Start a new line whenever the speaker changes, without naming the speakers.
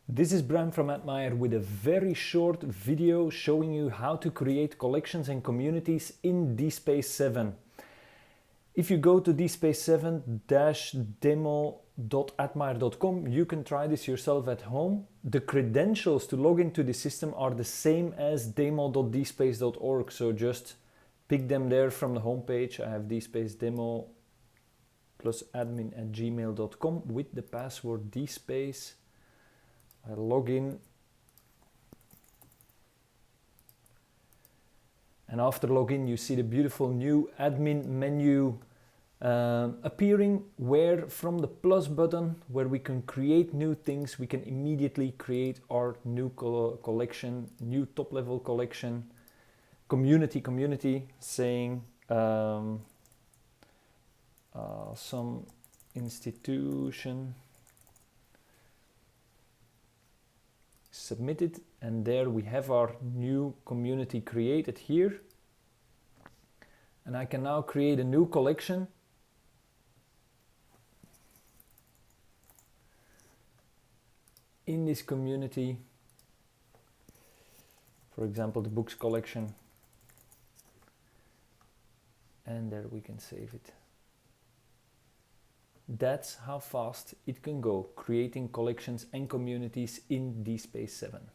This is Bram from Admire with a very short video showing you how to create collections and communities in DSpace 7. If you go to dspace7-demo.admire.com, you can try this yourself at home. The credentials to log into the system are the same as demo.dspace.org, so just pick them there from the homepage. I have DSpace demo plus admin@gmail.com with the password DSpace. I log in, and after login you see the beautiful new admin menu appearing, where from the plus button where we can create new things, we can immediately create our new collection, new top level collection, community saying some institution. Submit it, and there we have our new community created here, and I can now create a new collection in this community, for example the books collection, and there we can save it. That's how fast it can go, creating collections and communities in DSpace 7.